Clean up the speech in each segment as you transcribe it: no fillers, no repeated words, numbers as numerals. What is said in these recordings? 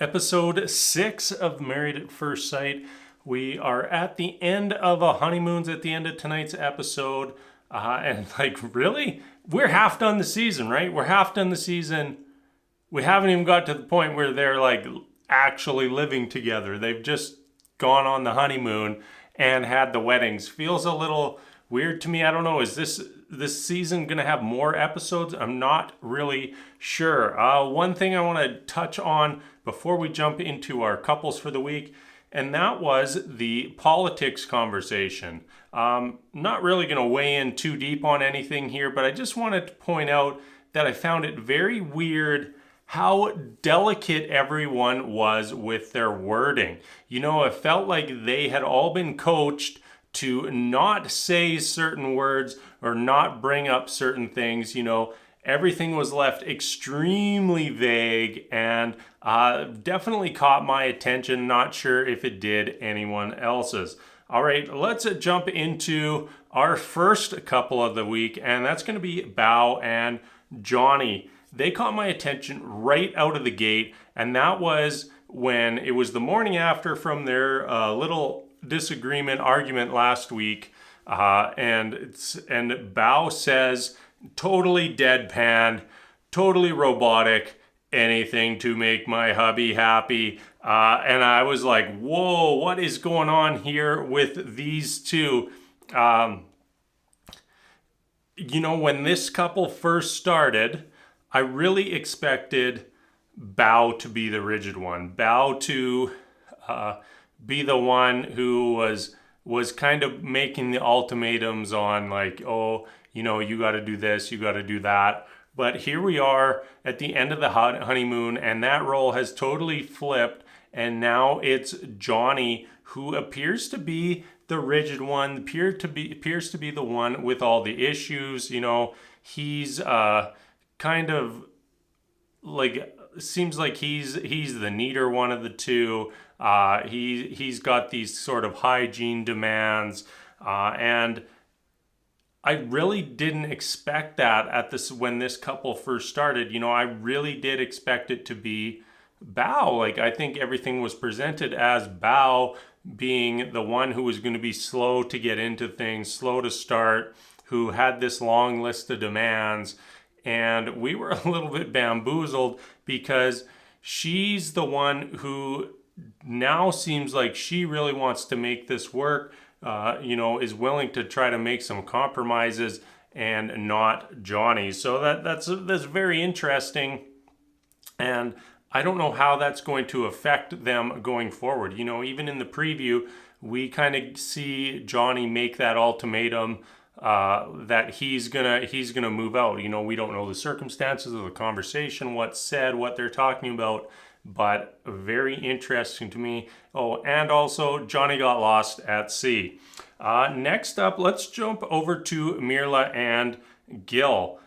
Episode 6 of Married at First Sight. We are at the end of a honeymoons at the end of tonight's episode. And really? We're half done the season, right? We're half done the season. We haven't even got to the point where they're actually living together. They've just gone on the honeymoon and had the weddings. Feels a little weird to me. I don't know. Is this season going to have more episodes? I'm not really sure. One thing I want to touch on before we jump into our couples for the week, and that was the politics conversation. Not really going to weigh in too deep on anything here, but I just wanted to point out that I found it very weird how delicate everyone was with their wording. It felt like they had all been coached to not say certain words or not bring up certain things. Everything was left extremely vague and definitely caught my attention. Not sure if it did anyone else's. All right, let's jump into our first couple of the week, and that's going to be Bao and Johnny. They caught my attention right out of the gate, and that was when it was the morning after from their little disagreement argument last week, and Bao says, totally deadpan, totally robotic, anything to make my hubby happy. And I was like, whoa, what is going on here with these two? When this couple first started, I really expected Bao to be the rigid one. Bao to be the one who was kind of making the ultimatums on you got to do this, you got to do that. But here we are at the end of the honeymoon, and that role has totally flipped. And now it's Johnny who appears to be the rigid one, appears to be the one with all the issues. He's kind of seems like he's the neater one of the two. He's got these sort of hygiene demands, and I really didn't expect that when this couple first started. I really did expect it to be Bao. I think everything was presented as Bao being the one who was going to be slow to get into things, slow to start, who had this long list of demands. And we were a little bit bamboozled because she's the one who now seems like she really wants to make this work, is willing to try to make some compromises, and not Johnny. So that's very interesting. And I don't know how that's going to affect them going forward. Even in the preview, we kind of see Johnny make that ultimatum that he's gonna move out. We don't know the circumstances of the conversation, what's said, what they're talking about, but very interesting to me. Oh, and also Johnny got lost at sea. Next up, let's jump over to Myrla and Gil.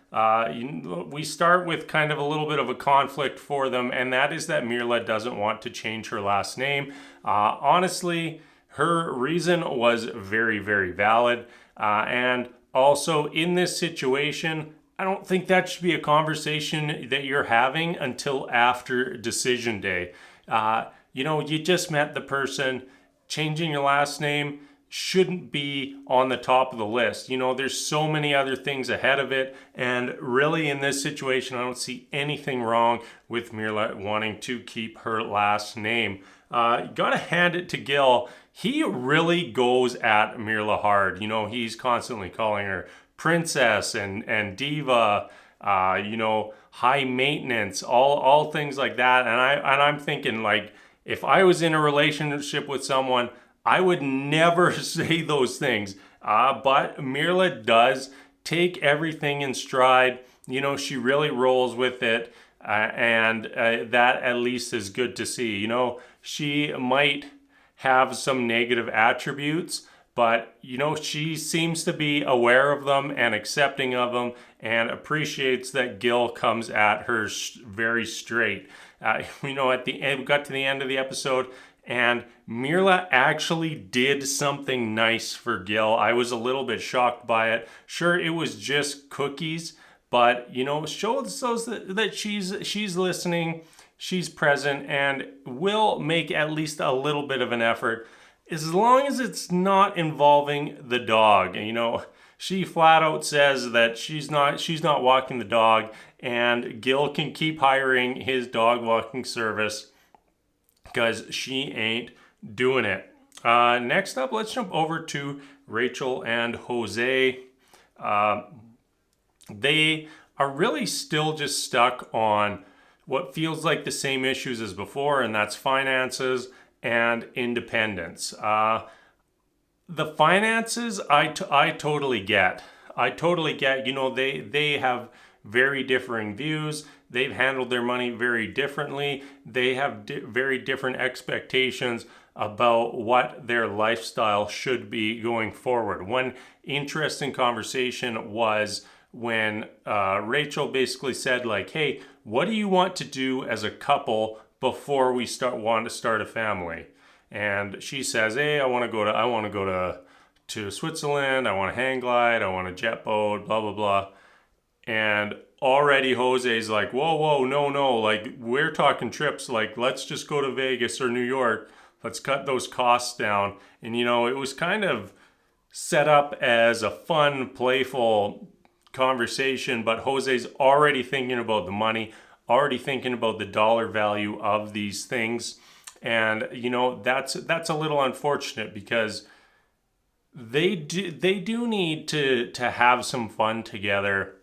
We start with kind of a little bit of a conflict for them, and that is that Myrla doesn't want to change her last name. Honestly, her reason was very, very valid. And also in this situation, I don't think that should be a conversation that you're having until after decision day. You just met the person. Changing your last name shouldn't be on the top of the list. There's so many other things ahead of it. And really in this situation, I don't see anything wrong with Myrla wanting to keep her last name. Gotta hand it to Gil. He really goes at Myrla hard. He's constantly calling her princess and diva, high maintenance, all things like that. And I'm thinking, if I was in a relationship with someone, I would never say those things. But Myrla does take everything in stride. She really rolls with it. And that at least is good to see. She might have some negative attributes, but she seems to be aware of them and accepting of them, and appreciates that Gil comes at her very straight. At the end, we got to the end of the episode, and Myrla actually did something nice for Gil. I was a little bit shocked by it. Sure, it was just cookies, but shows that she's listening. she's present and will make at least a little bit of an effort, as long as it's not involving the dog. And, she flat out says that she's not walking the dog, and Gil can keep hiring his dog walking service because she ain't doing it. Next up, let's jump over to Rachel and Jose. They are really still just stuck on what feels like the same issues as before, and that's finances and independence. The finances, I totally get. I totally get. They have very differing views. They've handled their money very differently. They have very different expectations about what their lifestyle should be going forward. One interesting conversation was when Rachel basically said, like, hey, what do you want to do as a couple before we want to start a family? And she says, hey, I want to go to Switzerland. I want to hang glide. I want a jet boat, blah, blah, blah. And already Jose's like, whoa, no. Like, we're talking trips. Like, let's just go to Vegas or New York. Let's cut those costs down. And, it was kind of set up as a fun, playful conversation, but Jose's already thinking about the money, already thinking about the dollar value of these things. And, that's a little unfortunate, because they do need to have some fun together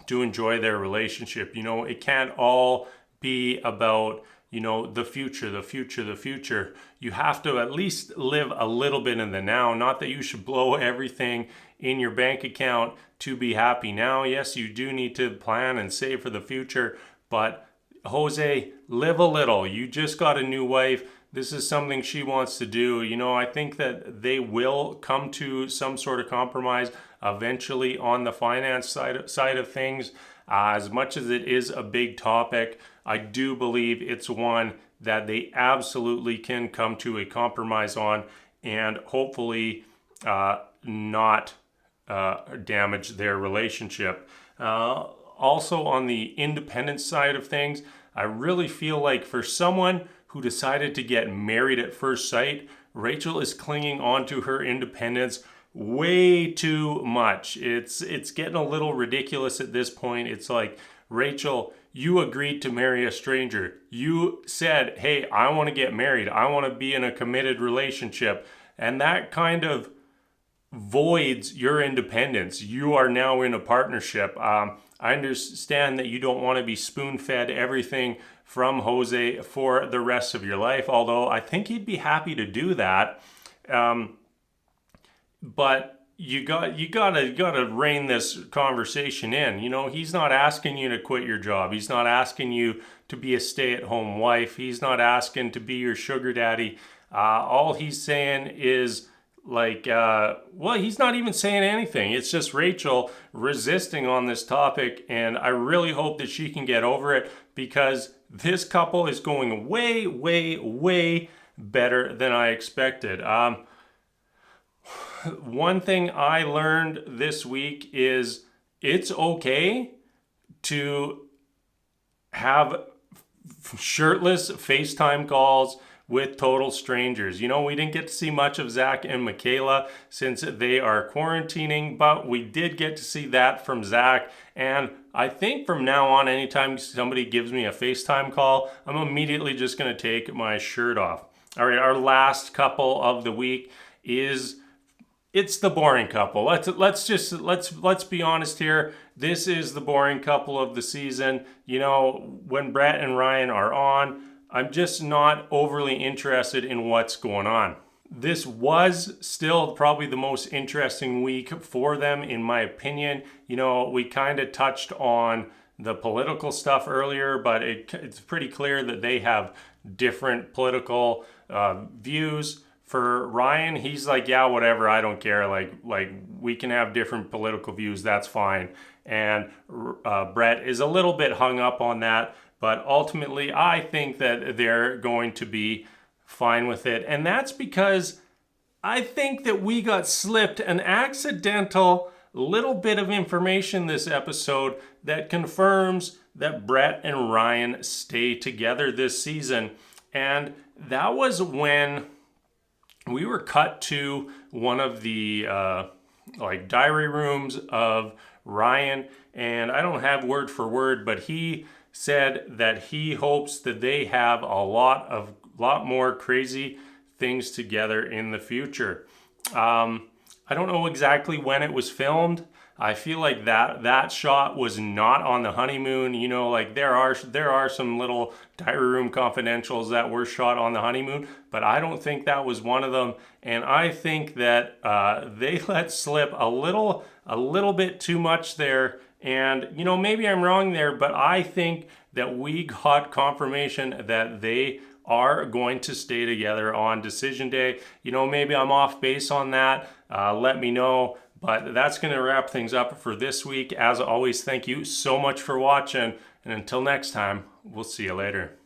to enjoy their relationship. It can't all be about, the future. You have to at least live a little bit in the now. Not that you should blow everything in your bank account to be happy now. Yes, you do need to plan and save for the future, but Jose, live a little. You just got a new wife. This is something she wants to do. I think that they will come to some sort of compromise eventually on the finance side of things. As much as it is a big topic, I do believe it's one that they absolutely can come to a compromise on, and hopefully not damage their relationship. Also, on the independent side of things, I really feel like for someone who decided to get married at first sight, Rachel is clinging on to her independence way too much. It's getting a little ridiculous at this point. It's like, Rachel, you agreed to marry a stranger. You said, hey, I want to get married. I want to be in a committed relationship. And that kind of voids your independence. You are now in a partnership. I understand that you don't want to be spoon-fed everything from Jose for the rest of your life, although I think he'd be happy to do that. But you gotta rein this conversation in. He's not asking you to quit your job. He's not asking you to be a stay-at-home wife. He's not asking to be your sugar daddy. All he's saying is, he's not even saying anything. It's just Rachel resisting on this topic, and I really hope that she can get over it, because this couple is going way, way, way better than I expected. One thing I learned this week is it's okay to have shirtless FaceTime calls with total strangers. We didn't get to see much of Zack and Michaela since they are quarantining, but we did get to see that from Zack. And I think from now on, anytime somebody gives me a FaceTime call, I'm immediately just going to take my shirt off. All right, our last couple of the week it's the boring couple. Let's be honest here. This is the boring couple of the season. When Brett and Ryan are on, I'm just not overly interested in what's going on. This was still probably the most interesting week for them, in my opinion. We kind of touched on the political stuff earlier, but it's pretty clear that they have different political views. For Ryan, he's like, yeah, whatever, I don't care. Like we can have different political views, that's fine. And Brett is a little bit hung up on that, but ultimately I think that they're going to be fine with it. And that's because I think that we got slipped an accidental little bit of information this episode that confirms that Brett and Ryan stay together this season. And that was when we were cut to one of the like diary rooms of Ryan, and I don't have word for word, but he said that he hopes that they have a lot more crazy things together in the future. I don't know exactly when it was filmed. I feel like that shot was not on the honeymoon. You know, like there are some little diary room confidentials that were shot on the honeymoon, but I don't think that was one of them. And I think that they let slip a little bit too much there. And you know, maybe I'm wrong there, but I think that we got confirmation that they are going to stay together on decision day. You know, maybe I'm off base on that. Let me know. But that's going to wrap things up for this week. As always, thank you so much for watching. And until next time, we'll see you later.